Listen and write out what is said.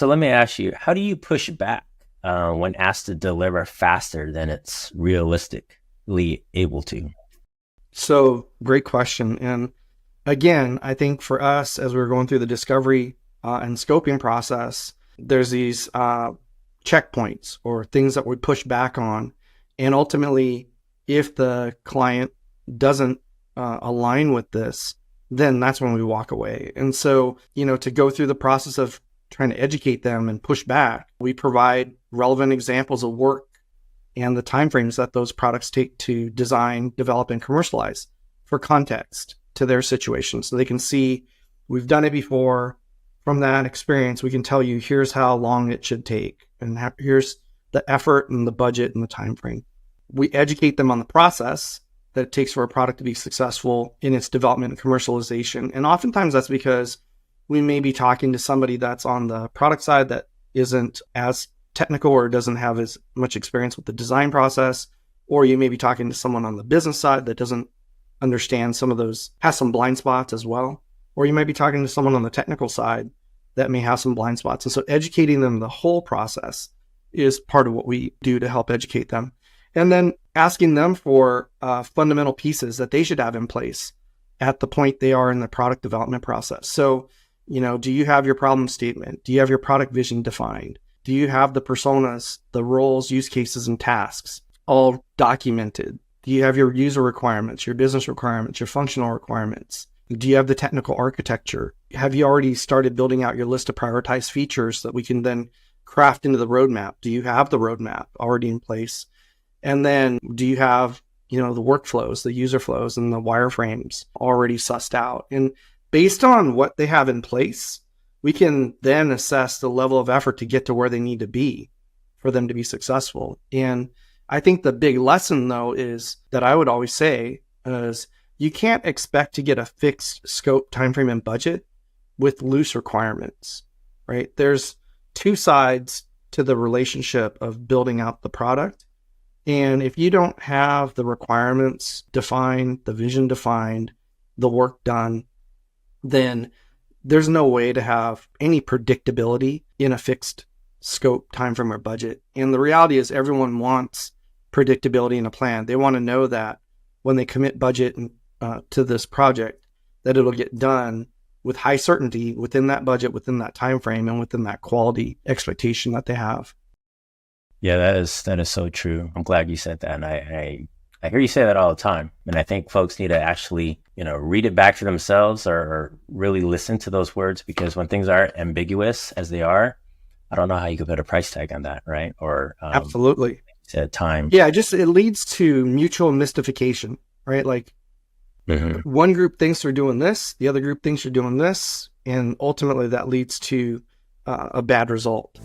So let me ask you, how do you push back when asked to deliver faster than it's realistically able to? So great question. And again, I think for us, as we're going through the discovery and scoping process, there's these checkpoints or things that we push back on. And ultimately, if the client doesn't align with this, then that's when we walk away. And so, to go through the process of trying to educate them and push back, we provide relevant examples of work and the timeframes that those products take to design, develop, and commercialize for context to their situation. So they can see we've done it before. From that experience, we can tell you here's how long it should take, and here's the effort and the budget and the time frame. We educate them on the process that it takes for a product to be successful in its development and commercialization. And oftentimes that's because we may be talking to somebody that's on the product side that isn't as technical or doesn't have as much experience with the design process, or you may be talking to someone on the business side that doesn't understand some of those, has some blind spots as well. Or you might be talking to someone on the technical side that may have some blind spots. And so educating them the whole process is part of what we do to help educate them. And then asking them for fundamental pieces that they should have in place at the point they are in the product development process. So, do you have your problem statement? Do you have your product vision defined? Do you have the personas, the roles, use cases, and tasks all documented? Do you have your user requirements, your business requirements, your functional requirements? Do you have the technical architecture? Have you already started building out your list of prioritized features that we can then craft into the roadmap? Do you have the roadmap already in place? And then do you have, the workflows, the user flows, and the wireframes already sussed out? And based on what they have in place, we can then assess the level of effort to get to where they need to be for them to be successful. And I think the big lesson, though, is that I would always say is you can't expect to get a fixed scope, timeframe, and budget with loose requirements, right? There's two sides to the relationship of building out the product. And if you don't have the requirements defined, the vision defined, the work done, then there's no way to have any predictability in a fixed scope, timeframe, or budget. And the reality is everyone wants predictability in a plan. They want to know that when they commit budget to this project, that it'll get done with high certainty within that budget, within that time frame, and within that quality expectation that they have. Yeah, that is so true. I'm glad you said that. And I hear you say that all the time. And I think folks need to actually, read it back to themselves or really listen to those words, because when things are ambiguous as they are, I don't know how you could put a price tag on that, right? Or absolutely. At time. Yeah, it leads to mutual mystification, right? Like one group thinks they're doing this, the other group thinks you're doing this, and ultimately that leads to a bad result.